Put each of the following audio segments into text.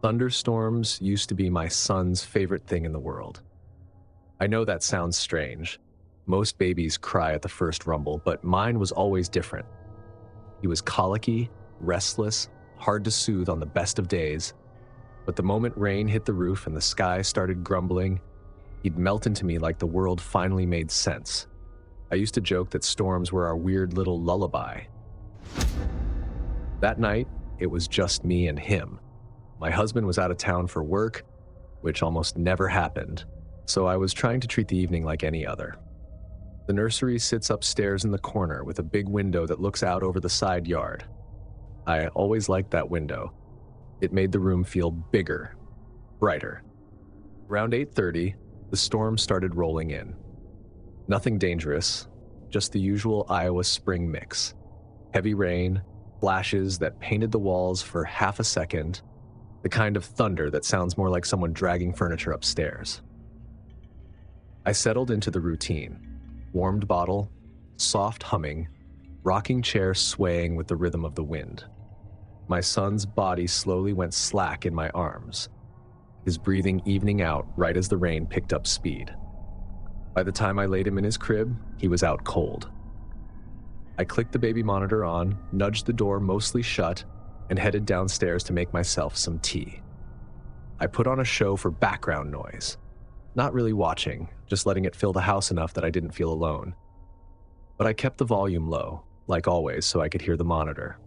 Thunderstorms used to be my son's favorite thing in the world. I know that sounds strange. Most babies cry at the first rumble, but mine was always different. He was colicky, restless, hard to soothe on the best of days, but the moment rain hit the roof and the sky started grumbling, he'd melt into me like the world finally made sense. I used to joke that storms were our weird little lullaby. That night, it was just me and him. My husband was out of town for work, which almost never happened, so I was trying to treat the evening like any other. The nursery sits upstairs in the corner with a big window that looks out over the side yard. I always liked that window. It made the room feel bigger, brighter. Around 8:30, the storm started rolling in. Nothing dangerous, just the usual Iowa spring mix. Heavy rain, flashes that painted the walls for half a second, the kind of thunder that sounds more like someone dragging furniture upstairs. I settled into the routine. Warmed bottle, soft humming, rocking chair swaying with the rhythm of the wind. My son's body slowly went slack in my arms, his breathing evening out right as the rain picked up speed. By the time I laid him in his crib, he was out cold. I clicked the baby monitor on, nudged the door mostly shut, and headed downstairs to make myself some tea. I put on a show for background noise. Not really watching, just letting it fill the house enough that I didn't feel alone. But I kept the volume low, like always, so I could hear the monitor.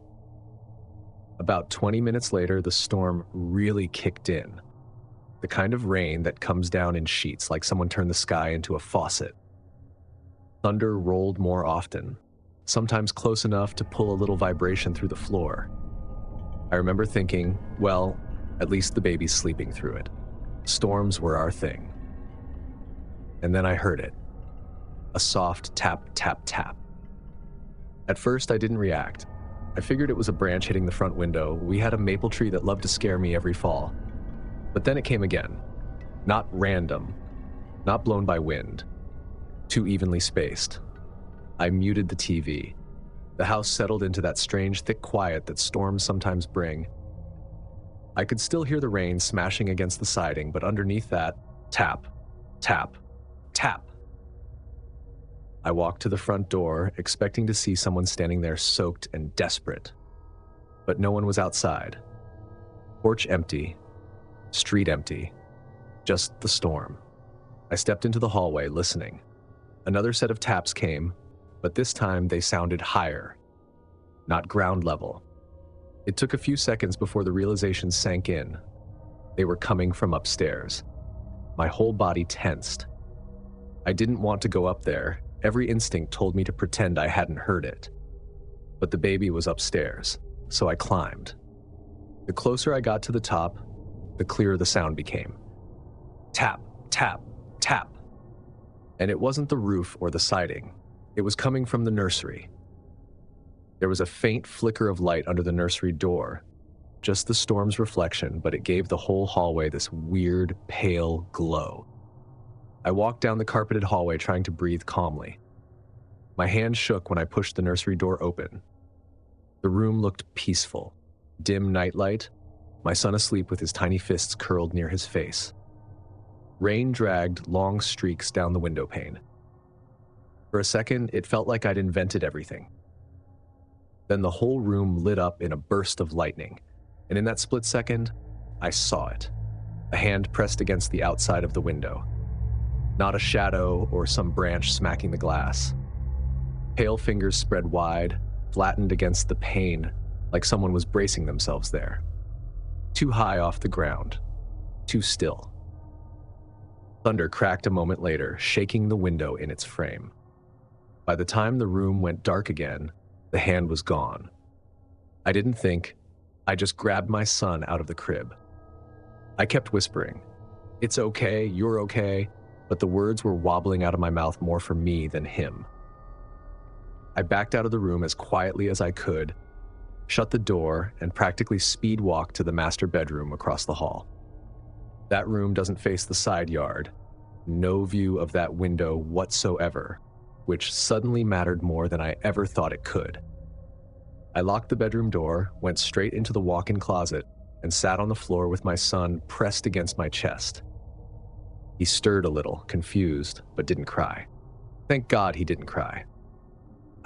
About 20 minutes later, the storm really kicked in. The kind of rain that comes down in sheets, like someone turned the sky into a faucet. Thunder rolled more often, sometimes close enough to pull a little vibration through the floor. I remember thinking, well, at least the baby's sleeping through it. Storms were our thing. And then I heard it. A soft tap, tap, tap. At first, I didn't react. I figured it was a branch hitting the front window. We had a maple tree that loved to scare me every fall. But then it came again. Not random. Not blown by wind. Too evenly spaced. I muted the TV. The house settled into that strange, thick quiet that storms sometimes bring. I could still hear the rain smashing against the siding, but underneath that, tap, tap, tap. I walked to the front door, expecting to see someone standing there soaked and desperate. But no one was outside. Porch empty. Street empty. Just the storm. I stepped into the hallway, listening. Another set of taps came, but this time they sounded higher, not ground level. It took a few seconds before the realization sank in. They were coming from upstairs. My whole body tensed. I didn't want to go up there. Every instinct told me to pretend I hadn't heard it. But the baby was upstairs, so I climbed. The closer I got to the top, the clearer the sound became. Tap, tap, tap. And it wasn't the roof or the siding. It was coming from the nursery. There was a faint flicker of light under the nursery door, just the storm's reflection, but it gave the whole hallway this weird, pale glow. I walked down the carpeted hallway trying to breathe calmly. My hand shook when I pushed the nursery door open. The room looked peaceful. Dim nightlight, my son asleep with his tiny fists curled near his face. Rain dragged long streaks down the window pane. For a second, it felt like I'd invented everything. Then the whole room lit up in a burst of lightning, and in that split second, I saw it. A hand pressed against the outside of the window. Not a shadow or some branch smacking the glass. Pale fingers spread wide, flattened against the pane, like someone was bracing themselves there. Too high off the ground. Too still. Thunder cracked a moment later, shaking the window in its frame. By the time the room went dark again, the hand was gone. I didn't think. I just grabbed my son out of the crib. I kept whispering, "It's okay, you're okay," but the words were wobbling out of my mouth more for me than him. I backed out of the room as quietly as I could, shut the door, and practically speed walked to the master bedroom across the hall. That room doesn't face the side yard. No view of that window whatsoever, which suddenly mattered more than I ever thought it could. I locked the bedroom door, went straight into the walk-in closet, and sat on the floor with my son pressed against my chest. He stirred a little, confused, but didn't cry. Thank God he didn't cry.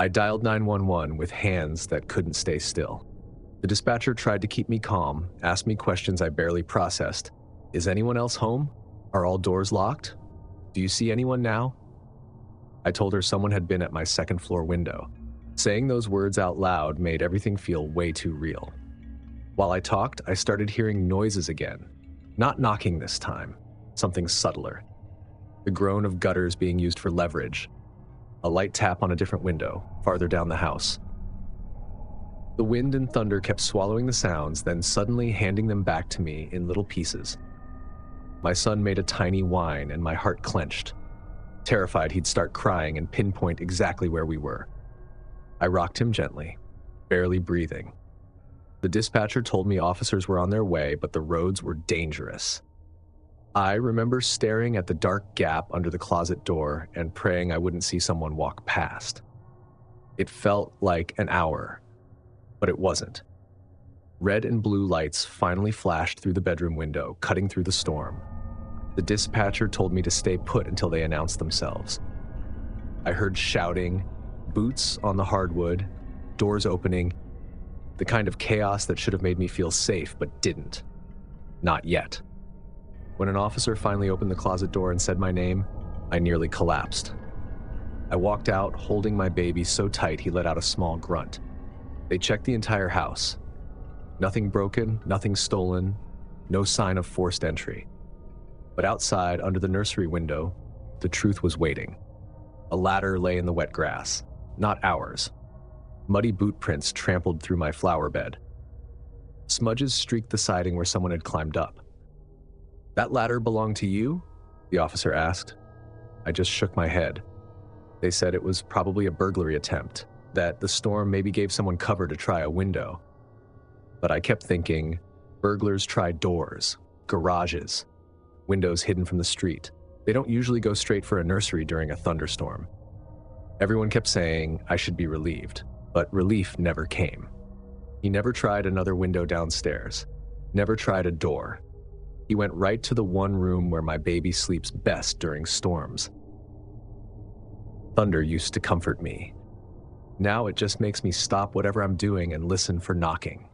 I dialed 911 with hands that couldn't stay still. The dispatcher tried to keep me calm, asked me questions I barely processed. Is anyone else home? Are all doors locked? Do you see anyone now? I told her someone had been at my second floor window. Saying those words out loud made everything feel way too real. While I talked, I started hearing noises again. Not knocking this time, something subtler. The groan of gutters being used for leverage. A light tap on a different window, farther down the house. The wind and thunder kept swallowing the sounds, then suddenly handing them back to me in little pieces. My son made a tiny whine and my heart clenched. Terrified he'd start crying and pinpoint exactly where we were. I rocked him gently, barely breathing. The dispatcher told me officers were on their way, but the roads were dangerous. I remember staring at the dark gap under the closet door and praying I wouldn't see someone walk past. It felt like an hour, but it wasn't. Red and blue lights finally flashed through the bedroom window, cutting through the storm. The dispatcher told me to stay put until they announced themselves. I heard shouting, boots on the hardwood, doors opening, the kind of chaos that should have made me feel safe but didn't. Not yet. When an officer finally opened the closet door and said my name, I nearly collapsed. I walked out holding my baby so tight he let out a small grunt. They checked the entire house. Nothing broken, nothing stolen, no sign of forced entry. But outside, under the nursery window, the truth was waiting. A ladder lay in the wet grass, not ours. Muddy boot prints trampled through my flower bed. Smudges streaked the siding where someone had climbed up. That ladder belonged to you? The officer asked. I just shook my head. They said it was probably a burglary attempt, that the storm maybe gave someone cover to try a window. But I kept thinking, burglars try doors, garages, windows hidden from the street. They don't usually go straight for a nursery during a thunderstorm. Everyone kept saying I should be relieved, but relief never came. He never tried another window downstairs, never tried a door. He went right to the one room where my baby sleeps best during storms. Thunder used to comfort me. Now it just makes me stop whatever I'm doing and listen for knocking.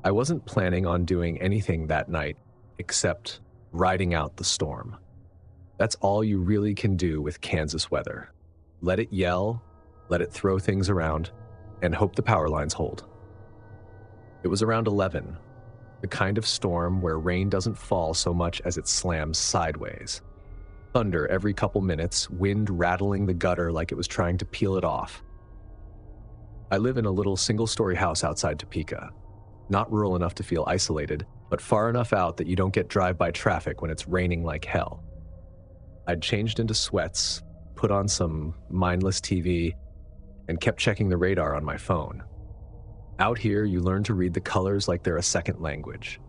I wasn't planning on doing anything that night except riding out the storm. That's all you really can do with Kansas weather. Let it yell, let it throw things around, and hope the power lines hold. It was around 11, the kind of storm where rain doesn't fall so much as it slams sideways. Thunder every couple minutes, wind rattling the gutter like it was trying to peel it off. I live in a little single-story house outside Topeka. Not rural enough to feel isolated, but far enough out that you don't get drive-by traffic when it's raining like hell. I'd changed into sweats, put on some mindless TV, and kept checking the radar on my phone. Out here, you learn to read the colors like they're a second language.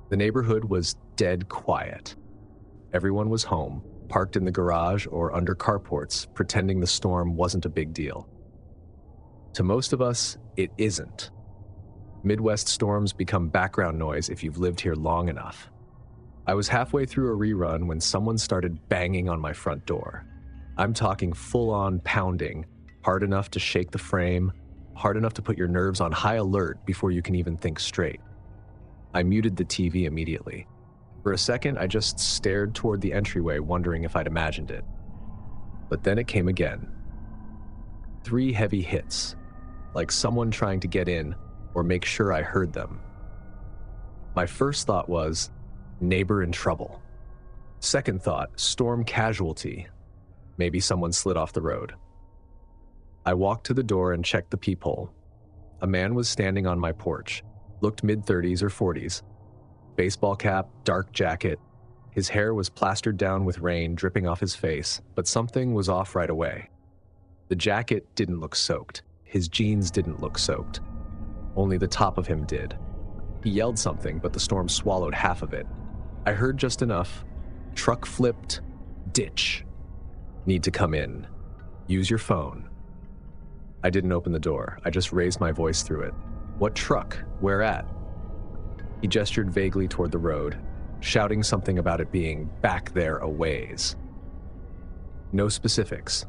The neighborhood was dead quiet. Everyone was home, parked in the garage or under carports, pretending the storm wasn't a big deal. To most of us, it isn't. Midwest storms become background noise if you've lived here long enough. I was halfway through a rerun when someone started banging on my front door. I'm talking full-on pounding, hard enough to shake the frame, hard enough to put your nerves on high alert before you can even think straight. I muted the TV immediately. For a second, I just stared toward the entryway, wondering if I'd imagined it. But then it came again. 3 heavy hits, like someone trying to get in or make sure I heard them. My first thought was, neighbor in trouble. Second thought, storm casualty. Maybe someone slid off the road. I walked to the door and checked the peephole. A man was standing on my porch, looked mid-30s or 40s. Baseball cap, dark jacket. His hair was plastered down with rain dripping off his face, but something was off right away. The jacket didn't look soaked. His jeans didn't look soaked. Only the top of him did. He yelled something, but the storm swallowed half of it. I heard just enough. Truck flipped. Ditch. Need to come in. Use your phone. I didn't open the door. I just raised my voice through it. "What truck? Where at?" He gestured vaguely toward the road, shouting something about it being back there a ways. No specifics.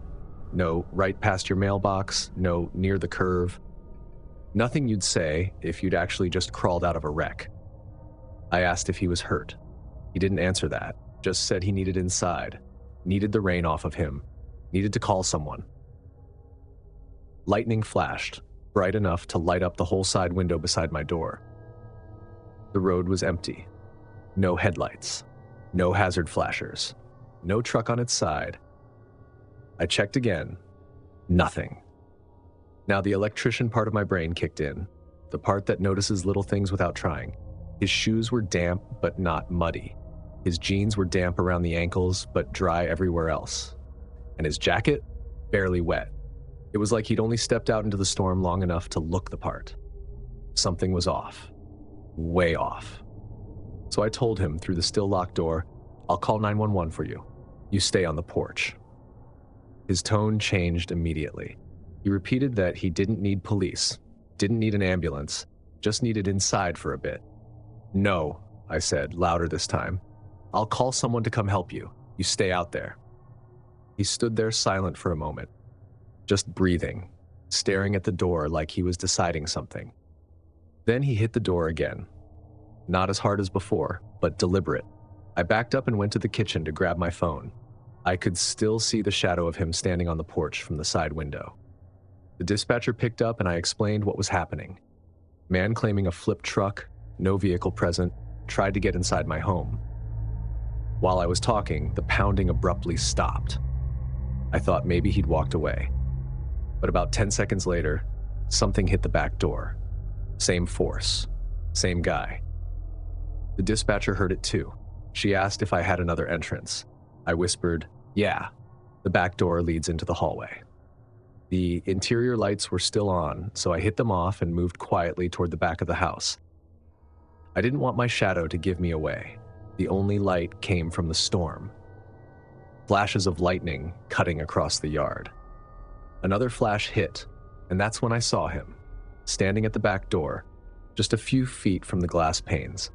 No right past your mailbox, no near the curve. Nothing you'd say if you'd actually just crawled out of a wreck. I asked if he was hurt. He didn't answer that, just said he needed inside, needed the rain off of him, needed to call someone. Lightning flashed, bright enough to light up the whole side window beside my door. The road was empty. No headlights. No hazard flashers. No truck on its side. I checked again. Nothing. Now the electrician part of my brain kicked in, the part that notices little things without trying. His shoes were damp but not muddy. His jeans were damp around the ankles but dry everywhere else. And his jacket? Barely wet. It was like he'd only stepped out into the storm long enough to look the part. Something was off. Way off. So I told him through the still locked door, "I'll call 911 for you. You stay on the porch." His tone changed immediately. He repeated that he didn't need police, didn't need an ambulance, just needed inside for a bit. "No," I said, louder this time. "I'll call someone to come help you. You stay out there." He stood there silent for a moment, just breathing, staring at the door like he was deciding something. Then he hit the door again. Not as hard as before, but deliberate. I backed up and went to the kitchen to grab my phone. I could still see the shadow of him standing on the porch from the side window. The dispatcher picked up and I explained what was happening. Man claiming a flipped truck, no vehicle present, tried to get inside my home. While I was talking, the pounding abruptly stopped. I thought maybe he'd walked away. But about 10 seconds later, something hit the back door. Same force, same guy. The dispatcher heard it too. She asked if I had another entrance. I whispered, "Yeah, the back door leads into the hallway." The interior lights were still on, so I hit them off and moved quietly toward the back of the house. I didn't want my shadow to give me away. The only light came from the storm. Flashes of lightning cutting across the yard. Another flash hit, and that's when I saw him, standing at the back door, just a few feet from the glass panes.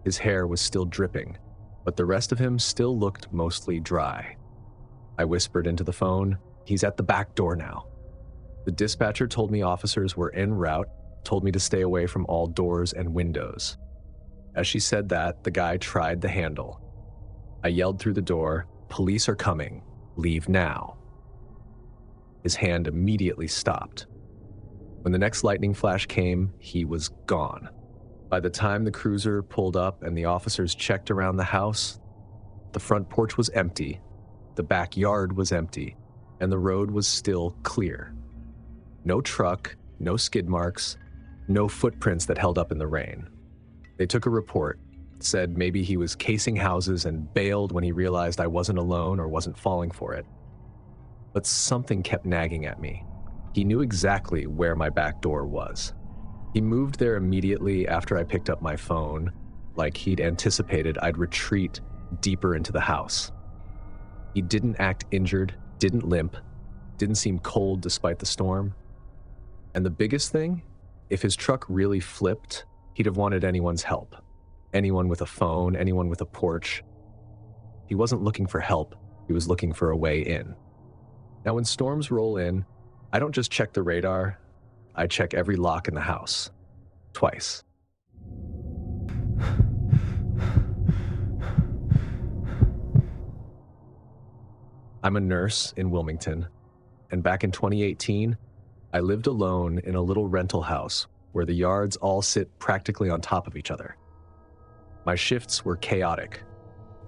His hair was still dripping, but the rest of him still looked mostly dry. I whispered into the phone, "He's at the back door now." The dispatcher told me officers were en route, told me to stay away from all doors and windows. As she said that, the guy tried the handle. I yelled through the door, "Police are coming. Leave now." His hand immediately stopped. When the next lightning flash came, he was gone. By the time the cruiser pulled up and the officers checked around the house, the front porch was empty, the backyard was empty, and the road was still clear. No truck, no skid marks, no footprints that held up in the rain. They took a report, said maybe he was casing houses and bailed when he realized I wasn't alone or wasn't falling for it. But something kept nagging at me. He knew exactly where my back door was. He moved there immediately after I picked up my phone, like he'd anticipated I'd retreat deeper into the house. He didn't act injured, didn't limp, didn't seem cold despite the storm. And the biggest thing, if his truck really flipped, he'd have wanted anyone's help. Anyone with a phone, anyone with a porch. He wasn't looking for help, he was looking for a way in. Now when storms roll in, I don't just check the radar, I check every lock in the house. Twice. I'm a nurse in Wilmington, and back in 2018, I lived alone in a little rental house where the yards all sit practically on top of each other. My shifts were chaotic.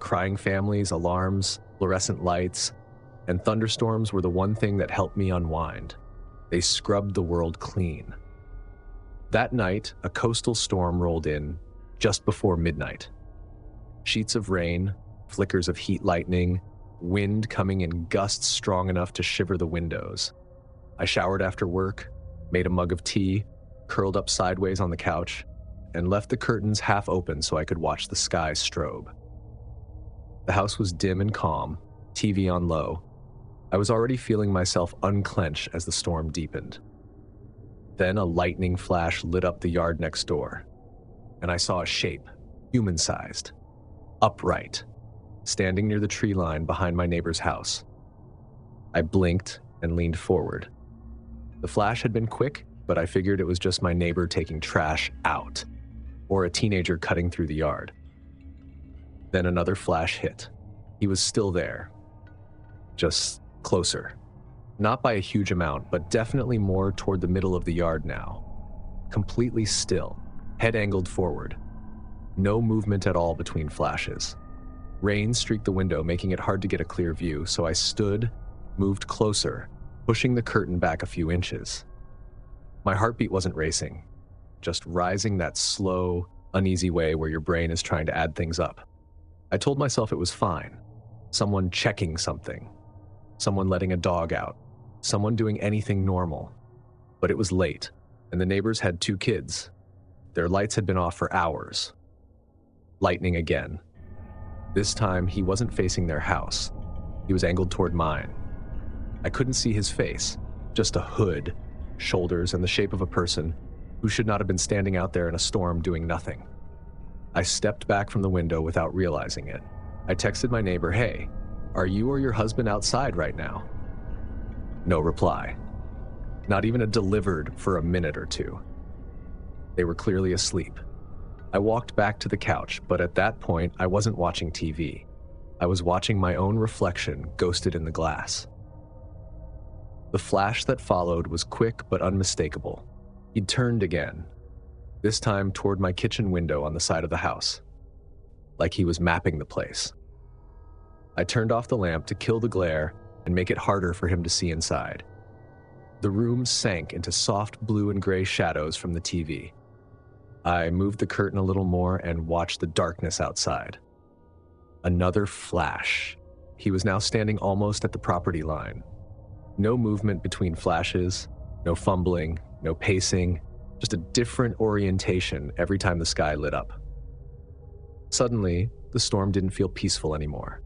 Crying families, alarms, fluorescent lights, and thunderstorms were the one thing that helped me unwind. They scrubbed the world clean. That night, a coastal storm rolled in just before midnight. Sheets of rain, flickers of heat lightning, wind coming in gusts strong enough to shiver the windows. I showered after work, made a mug of tea, curled up sideways on the couch, and left the curtains half open so I could watch the sky strobe. The house was dim and calm, TV on low. I was already feeling myself unclench as the storm deepened. Then a lightning flash lit up the yard next door, and I saw a shape, human-sized, upright, standing near the tree line behind my neighbor's house. I blinked and leaned forward. The flash had been quick, but I figured it was just my neighbor taking trash out, or a teenager cutting through the yard. Then another flash hit. He was still there, just closer. Not by a huge amount, but definitely more toward the middle of the yard now. Completely still, head angled forward. No movement at all between flashes. Rain streaked the window, making it hard to get a clear view, so I stood, moved closer, pushing the curtain back a few inches. My heartbeat wasn't racing, just rising that slow, uneasy way where your brain is trying to add things up. I told myself it was fine. Someone checking something. Someone letting a dog out. Someone doing anything normal. But it was late, and the neighbors had 2 kids. Their lights had been off for hours. Lightning again. This time, he wasn't facing their house. He was angled toward mine. I couldn't see his face, just a hood, shoulders, and the shape of a person who should not have been standing out there in a storm doing nothing. I stepped back from the window without realizing it. I texted my neighbor, "Hey, are you or your husband outside right now?" No reply. Not even a delivered for a minute or two. They were clearly asleep. I walked back to the couch, but at that point, I wasn't watching TV. I was watching my own reflection ghosted in the glass. The flash that followed was quick but unmistakable. He'd turned again, this time toward my kitchen window on the side of the house, like he was mapping the place. I turned off the lamp to kill the glare and make it harder for him to see inside. The room sank into soft blue and gray shadows from the TV. I moved the curtain a little more and watched the darkness outside. Another flash. He was now standing almost at the property line. No movement between flashes, no fumbling, no pacing, just a different orientation every time the sky lit up. Suddenly, the storm didn't feel peaceful anymore.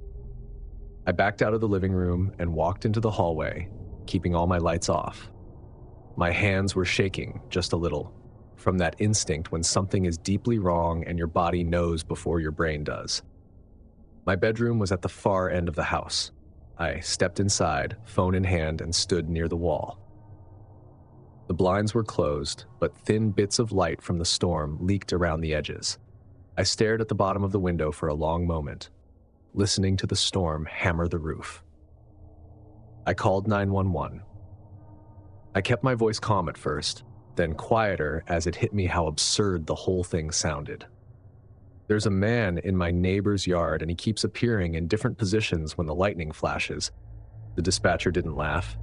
I backed out of the living room and walked into the hallway, keeping all my lights off. My hands were shaking just a little, from that instinct when something is deeply wrong and your body knows before your brain does. My bedroom was at the far end of the house. I stepped inside, phone in hand, and stood near the wall. The blinds were closed, but thin bits of light from the storm leaked around the edges. I stared at the bottom of the window for a long moment, listening to the storm hammer the roof. I called 911. I kept my voice calm at first, then quieter as it hit me how absurd the whole thing sounded. There's a man in my neighbor's yard and he keeps appearing in different positions when the lightning flashes. The dispatcher didn't laugh.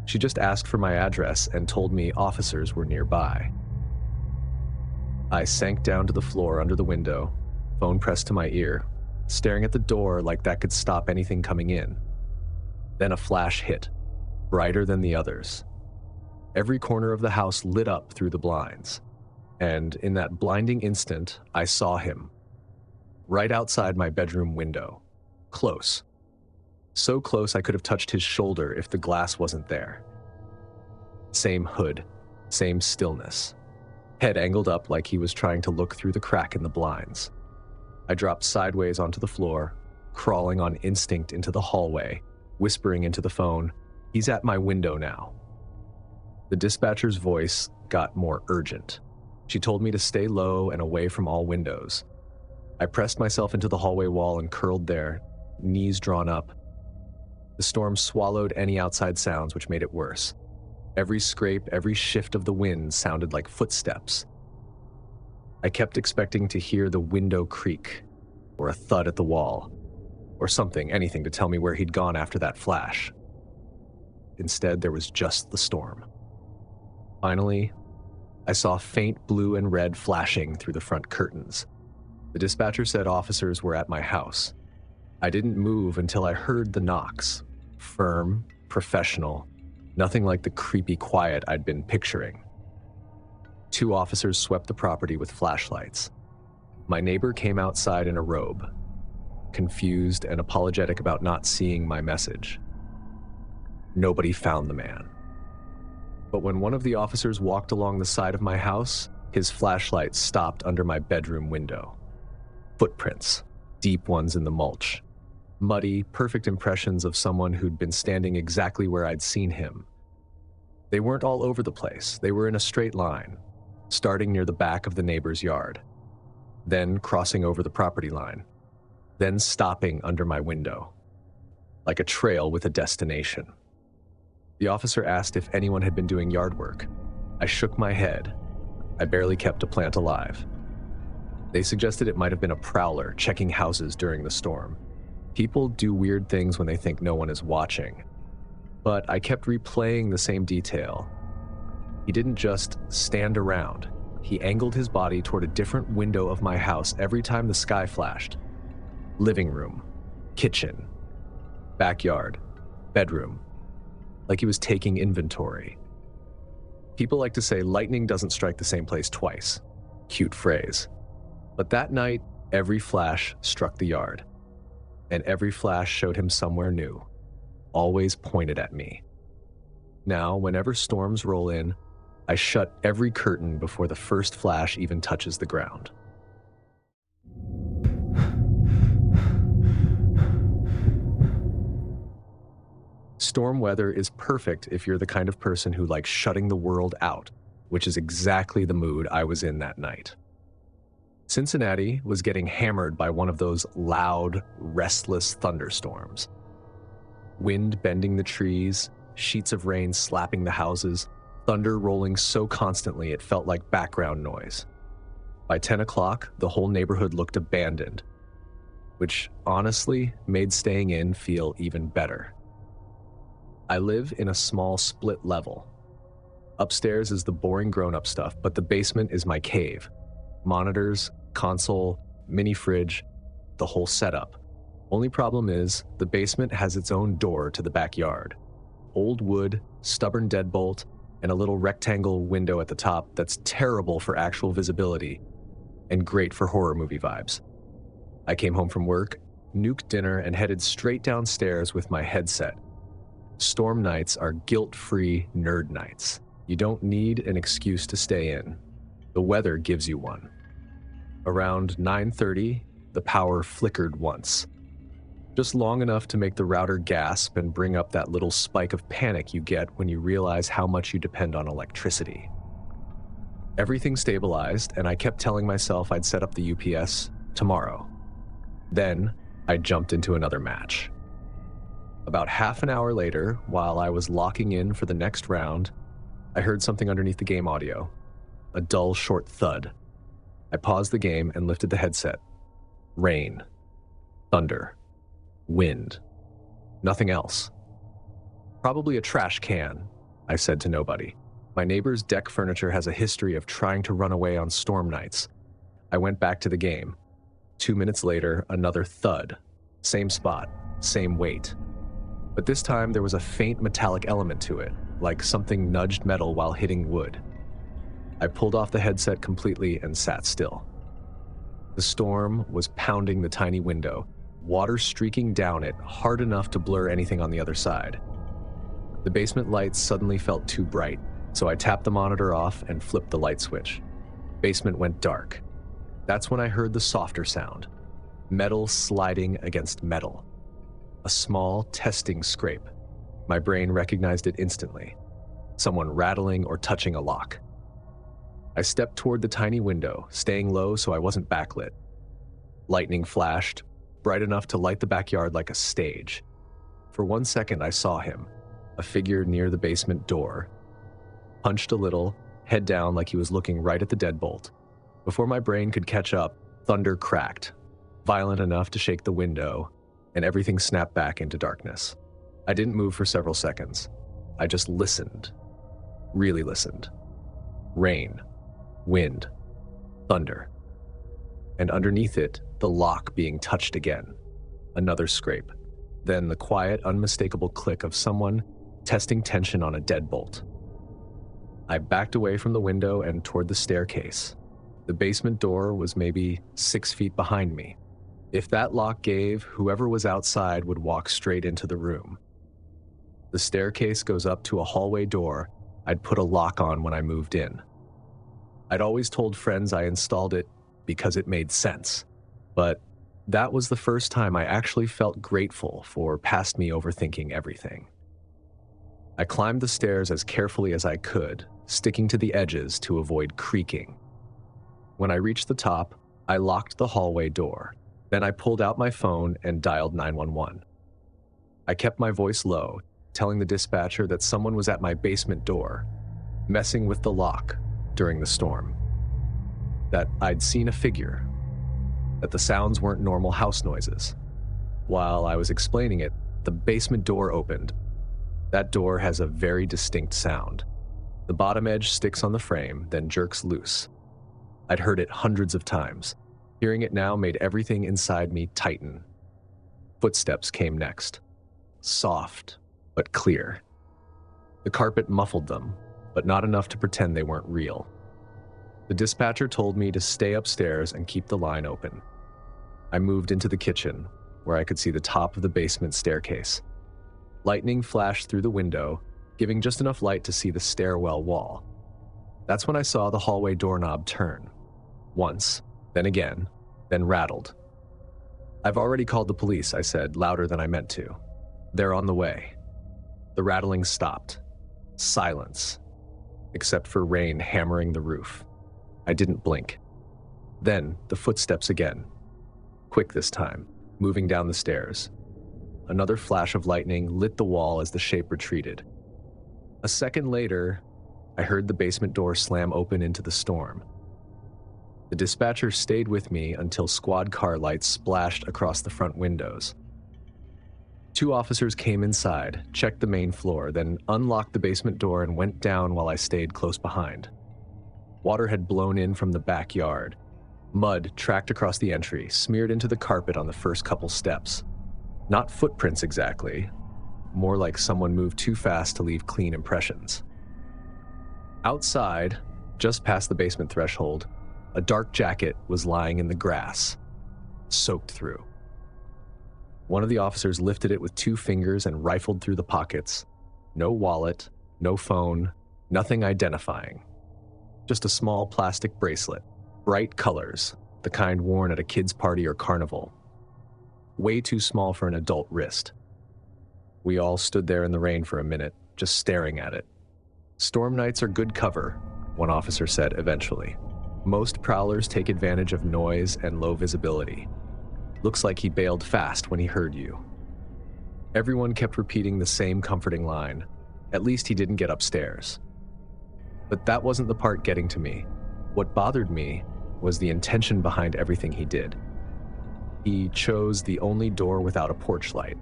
She just asked for my address and told me officers were nearby. I sank down to the floor under the window, phone pressed to my ear, staring at the door like that could stop anything coming in. Then a flash hit, brighter than the others. Every corner of the house lit up through the blinds, and in that blinding instant, I saw him. Right outside my bedroom window. Close. So close I could have touched his shoulder if the glass wasn't there. Same hood, same stillness. Head angled up like he was trying to look through the crack in the blinds. I dropped sideways onto the floor, crawling on instinct into the hallway, whispering into the phone, "He's at my window now." The dispatcher's voice got more urgent. She told me to stay low and away from all windows. I pressed myself into the hallway wall and curled there, knees drawn up. The storm swallowed any outside sounds, which made it worse. Every scrape, every shift of the wind sounded like footsteps. I kept expecting to hear the window creak, or a thud at the wall, or something, anything to tell me where he'd gone after that flash. Instead, there was just the storm. Finally, I saw faint blue and red flashing through the front curtains. The dispatcher said officers were at my house. I didn't move until I heard the knocks. Firm, professional, nothing like the creepy quiet I'd been picturing. 2 officers swept the property with flashlights. My neighbor came outside in a robe, confused and apologetic about not seeing my message. Nobody found the man. But when one of the officers walked along the side of my house, his flashlight stopped under my bedroom window. Footprints, deep ones in the mulch. Muddy, perfect impressions of someone who'd been standing exactly where I'd seen him. They weren't all over the place. They were in a straight line, starting near the back of the neighbor's yard, then crossing over the property line, then stopping under my window, like a trail with a destination. The officer asked if anyone had been doing yard work. I shook my head. I barely kept a plant alive. They suggested it might have been a prowler checking houses during the storm. People do weird things when they think no one is watching. But I kept replaying the same detail. He didn't just stand around. He angled his body toward a different window of my house every time the sky flashed. Living room, kitchen, backyard, bedroom. Like he was taking inventory. People like to say lightning doesn't strike the same place twice. Cute phrase. But that night, every flash struck the yard. And every flash showed him somewhere new. Always pointed at me. Now, whenever storms roll in, I shut every curtain before the first flash even touches the ground. Storm weather is perfect if you're the kind of person who likes shutting the world out, which is exactly the mood I was in that night. Cincinnati was getting hammered by one of those loud, restless thunderstorms. Wind bending the trees, sheets of rain slapping the houses, thunder rolling so constantly it felt like background noise. By 10 o'clock, the whole neighborhood looked abandoned, which honestly made staying in feel even better. I live in a small split level. Upstairs is the boring grown-up stuff, but the basement is my cave. Monitors, console, mini fridge, the whole setup. Only problem is, the basement has its own door to the backyard. Old wood, stubborn deadbolt, and a little rectangle window at the top that's terrible for actual visibility and great for horror movie vibes. I came home from work, nuked dinner, and headed straight downstairs with my headset. Storm nights are guilt-free nerd nights. You don't need an excuse to stay in. The weather gives you one. Around 9:30, the power flickered once. Just long enough to make the router gasp and bring up that little spike of panic you get when you realize how much you depend on electricity. Everything stabilized, and I kept telling myself I'd set up the UPS tomorrow. Then, I jumped into another match. About half an hour later, while I was locking in for the next round, I heard something underneath the game audio. A dull, short thud. I paused the game and lifted the headset. Rain. Thunder. Wind. Nothing else. Probably a trash can, I said to nobody. My neighbor's deck furniture has a history of trying to run away on storm nights. I went back to the game. 2 minutes later, another thud. Same spot, same weight. But this time there was a faint metallic element to it, like something nudged metal while hitting wood. I pulled off the headset completely and sat still. The storm was pounding the tiny window, water streaking down it hard enough to blur anything on the other side. The basement lights suddenly felt too bright, so I tapped the monitor off and flipped the light switch. Basement went dark. That's when I heard the softer sound. Metal sliding against metal. A small testing scrape. My brain recognized it instantly. Someone rattling or touching a lock. I stepped toward the tiny window, staying low so I wasn't backlit. Lightning flashed, bright enough to light the backyard like a stage. For 1 second I saw him, a figure near the basement door. Hunched a little, head down like he was looking right at the deadbolt. Before my brain could catch up, thunder cracked, violent enough to shake the window, and everything snapped back into darkness. I didn't move for several seconds. I just listened. Really listened. Rain. Wind. Thunder. And underneath it, the lock being touched again. Another scrape. Then the quiet, unmistakable click of someone testing tension on a deadbolt. I backed away from the window and toward the staircase. The basement door was maybe 6 feet behind me. If that lock gave, whoever was outside would walk straight into the room. The staircase goes up to a hallway door I'd put a lock on when I moved in. I'd always told friends I installed it because it made sense, but that was the first time I actually felt grateful for past me overthinking everything. I climbed the stairs as carefully as I could, sticking to the edges to avoid creaking. When I reached the top, I locked the hallway door. Then I pulled out my phone and dialed 911. I kept my voice low, telling the dispatcher that someone was at my basement door, messing with the lock during the storm. That I'd seen a figure, that the sounds weren't normal house noises. While I was explaining it, the basement door opened. That door has a very distinct sound. The bottom edge sticks on the frame, then jerks loose. I'd heard it hundreds of times. Hearing it now made everything inside me tighten. Footsteps came next. Soft, but clear. The carpet muffled them, but not enough to pretend they weren't real. The dispatcher told me to stay upstairs and keep the line open. I moved into the kitchen, where I could see the top of the basement staircase. Lightning flashed through the window, giving just enough light to see the stairwell wall. That's when I saw the hallway doorknob turn. Once, then again, then rattled. "I've already called the police," I said, louder than I meant to. "They're on the way." The rattling stopped. Silence, except for rain hammering the roof. I didn't blink. Then, the footsteps again. Quick this time, moving down the stairs. Another flash of lightning lit the wall as the shape retreated. A second later, I heard the basement door slam open into the storm. The dispatcher stayed with me until squad car lights splashed across the front windows. 2 officers came inside, checked the main floor, then unlocked the basement door and went down while I stayed close behind. Water had blown in from the backyard. Mud tracked across the entry, smeared into the carpet on the first couple steps. Not footprints exactly, more like someone moved too fast to leave clean impressions. Outside, just past the basement threshold, a dark jacket was lying in the grass, soaked through. One of the officers lifted it with 2 fingers and rifled through the pockets. No wallet, no phone, nothing identifying. Just a small plastic bracelet, bright colors, the kind worn at a kid's party or carnival. Way too small for an adult wrist. We all stood there in the rain for a minute, just staring at it. "Storm nights are good cover," one officer said eventually. "Most prowlers take advantage of noise and low visibility. Looks like he bailed fast when he heard you." Everyone kept repeating the same comforting line. At least he didn't get upstairs. But that wasn't the part getting to me. What bothered me was the intention behind everything he did. He chose the only door without a porch light.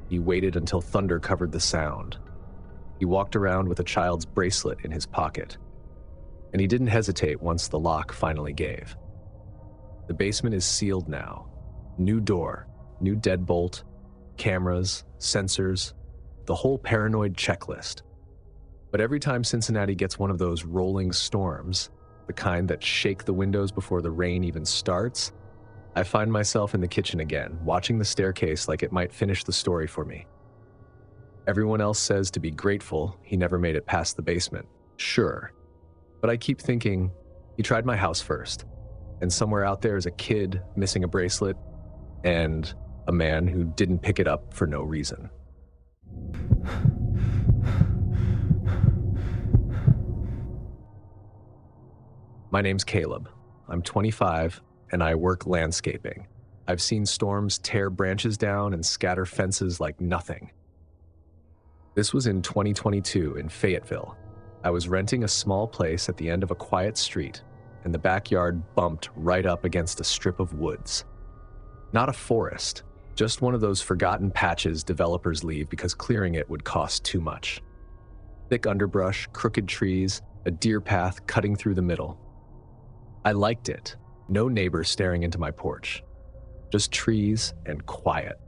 He waited until thunder covered the sound. He walked around with a child's bracelet in his pocket. And he didn't hesitate once the lock finally gave. The basement is sealed now. New door, new deadbolt, cameras, sensors, the whole paranoid checklist. But every time Cincinnati gets one of those rolling storms, the kind that shake the windows before the rain even starts, I find myself in the kitchen again, watching the staircase like it might finish the story for me. Everyone else says to be grateful he never made it past the basement. Sure. But I keep thinking, he tried my house first, and somewhere out there is a kid missing a bracelet and a man who didn't pick it up for no reason. My name's Caleb. I'm 25, and I work landscaping. I've seen storms tear branches down and scatter fences like nothing. This was in 2022 in Fayetteville. I was renting a small place at the end of a quiet street, and the backyard bumped right up against a strip of woods. Not a forest, just one of those forgotten patches developers leave because clearing it would cost too much. Thick underbrush, crooked trees, a deer path cutting through the middle. I liked it. No neighbors staring into my porch. Just trees and quiet.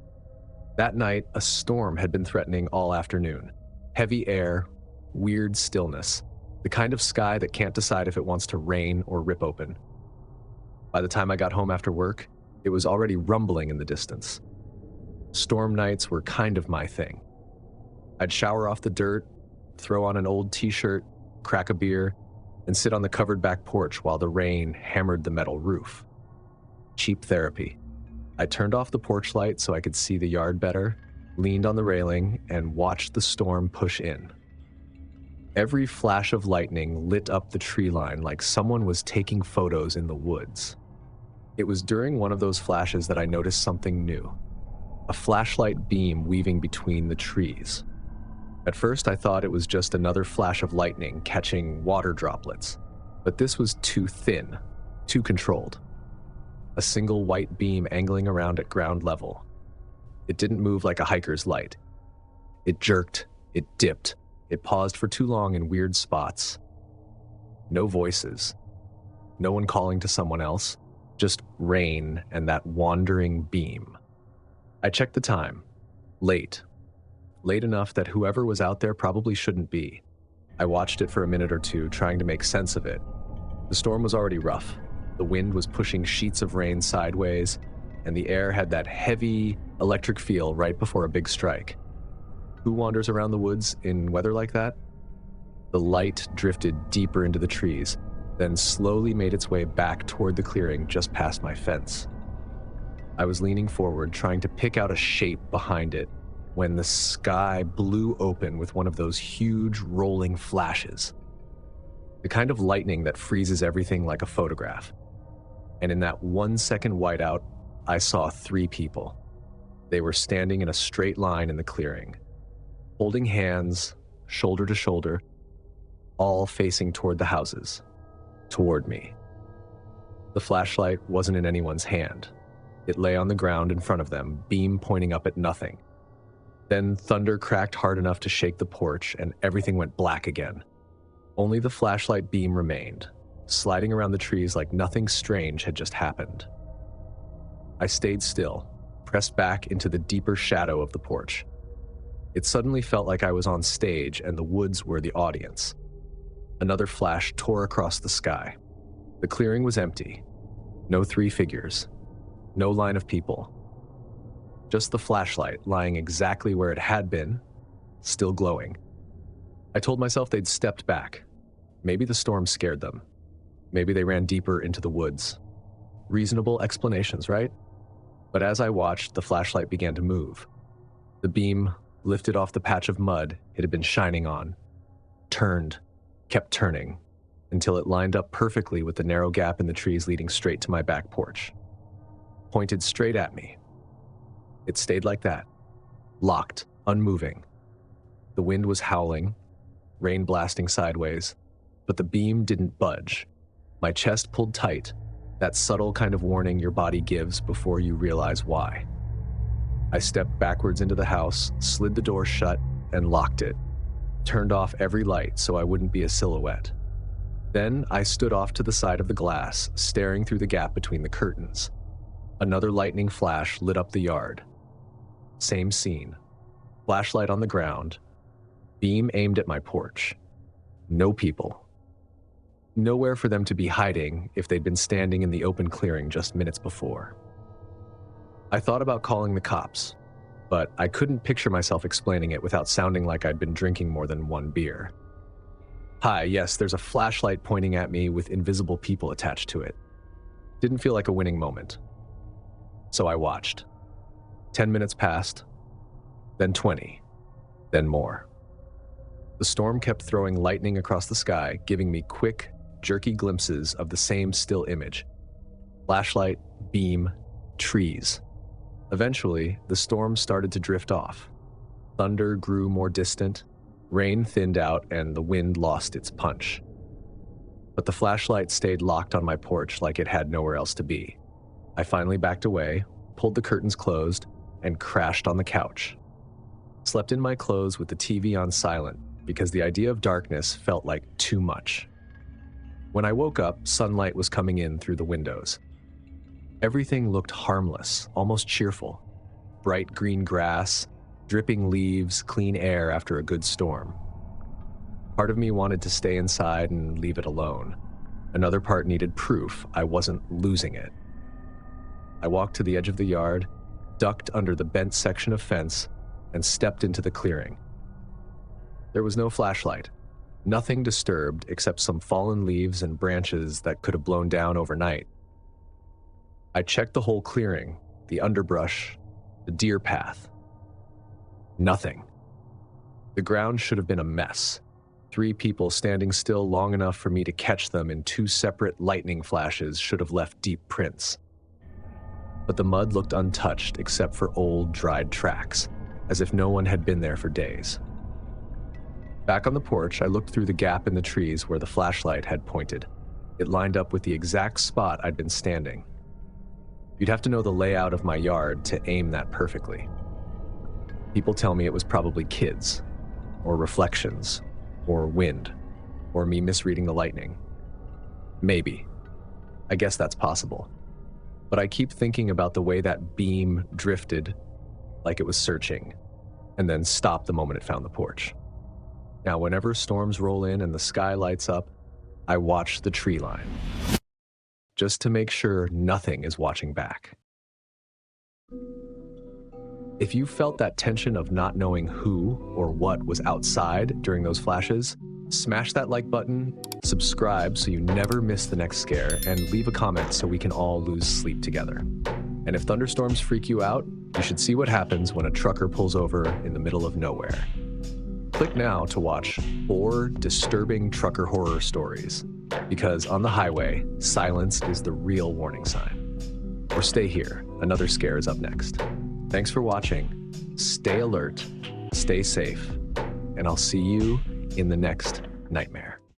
That night, a storm had been threatening all afternoon. Heavy air, weird stillness, the kind of sky that can't decide if it wants to rain or rip open. By the time I got home after work, it was already rumbling in the distance. Storm nights were kind of my thing. I'd shower off the dirt, throw on an old t-shirt, crack a beer, and sit on the covered back porch while the rain hammered the metal roof. Cheap therapy. I turned off the porch light so I could see the yard better, leaned on the railing, and watched the storm push in. Every flash of lightning lit up the tree line like someone was taking photos in the woods. It was during one of those flashes that I noticed something new. A flashlight beam weaving between the trees. At first, I thought it was just another flash of lightning catching water droplets, but this was too thin, too controlled. A single white beam angling around at ground level. It didn't move like a hiker's light. It jerked, it dipped, it paused for too long in weird spots. No voices. No one calling to someone else, just rain and that wandering beam. I checked the time. Late. Late enough that whoever was out there probably shouldn't be. I watched it for a minute or two, trying to make sense of it. The storm was already rough. The wind was pushing sheets of rain sideways, and the air had that heavy, electric feel right before a big strike. Who wanders around the woods in weather like that? The light drifted deeper into the trees, then slowly made its way back toward the clearing just past my fence. I was leaning forward, trying to pick out a shape behind it, when the sky blew open with one of those huge rolling flashes. The kind of lightning that freezes everything like a photograph. And in that 1 second whiteout, I saw 3 people. They were standing in a straight line in the clearing, holding hands, shoulder to shoulder, all facing toward the houses, toward me. The flashlight wasn't in anyone's hand. It lay on the ground in front of them, beam pointing up at nothing. Then thunder cracked hard enough to shake the porch, and everything went black again. Only the flashlight beam remained, sliding around the trees like nothing strange had just happened. I stayed still, pressed back into the deeper shadow of the porch. It suddenly felt like I was on stage and the woods were the audience. Another flash tore across the sky. The clearing was empty. No 3 figures. No line of people. Just the flashlight lying exactly where it had been, still glowing. I told myself they'd stepped back. Maybe the storm scared them. Maybe they ran deeper into the woods. Reasonable explanations, right? But as I watched, the flashlight began to move. The beam lifted off the patch of mud it had been shining on, turned, kept turning, until it lined up perfectly with the narrow gap in the trees leading straight to my back porch. Pointed straight at me. It stayed like that, locked, unmoving. The wind was howling, rain blasting sideways, but the beam didn't budge. My chest pulled tight, that subtle kind of warning your body gives before you realize why. I stepped backwards into the house, slid the door shut, and locked it. Turned off every light so I wouldn't be a silhouette. Then I stood off to the side of the glass, staring through the gap between the curtains. Another lightning flash lit up the yard. Same scene. Flashlight on the ground. Beam aimed at my porch. No people. Nowhere for them to be hiding if they'd been standing in the open clearing just minutes before. I thought about calling the cops, but I couldn't picture myself explaining it without sounding like I'd been drinking more than 1 beer. Hi, yes, there's a flashlight pointing at me with invisible people attached to it. Didn't feel like a winning moment. So I watched. 10 minutes passed, then 20, then more. The storm kept throwing lightning across the sky, giving me quick, jerky glimpses of the same still image. Flashlight, beam, trees. Eventually, the storm started to drift off. Thunder grew more distant, rain thinned out, and the wind lost its punch. But the flashlight stayed locked on my porch like it had nowhere else to be. I finally backed away, pulled the curtains closed, and crashed on the couch. Slept in my clothes with the TV on silent because the idea of darkness felt like too much. When I woke up, sunlight was coming in through the windows. Everything looked harmless, almost cheerful. Bright green grass, dripping leaves, clean air after a good storm. Part of me wanted to stay inside and leave it alone. Another part needed proof I wasn't losing it. I walked to the edge of the yard, ducked under the bent section of fence, and stepped into the clearing. There was no flashlight, nothing disturbed except some fallen leaves and branches that could have blown down overnight. I checked the whole clearing, the underbrush, the deer path. Nothing. The ground should have been a mess. 3 people standing still long enough for me to catch them in 2 separate lightning flashes should have left deep prints. But the mud looked untouched except for old, dried tracks, as if no one had been there for days. Back on the porch, I looked through the gap in the trees where the flashlight had pointed. It lined up with the exact spot I'd been standing. You'd have to know the layout of my yard to aim that perfectly. People tell me it was probably kids, or reflections, or wind, or me misreading the lightning. Maybe. I guess that's possible. But I keep thinking about the way that beam drifted like it was searching, and then stopped the moment it found the porch. Now, whenever storms roll in and the sky lights up, I watch the tree line, just to make sure nothing is watching back. If you felt that tension of not knowing who or what was outside during those flashes, smash that like button, subscribe so you never miss the next scare, and leave a comment so we can all lose sleep together. And if thunderstorms freak you out, you should see what happens when a trucker pulls over in the middle of nowhere. Click now to watch 4 disturbing trucker horror stories, because on the highway, silence is the real warning sign. Or stay here, another scare is up next. Thanks for watching, stay alert, stay safe, and I'll see you in the next nightmare.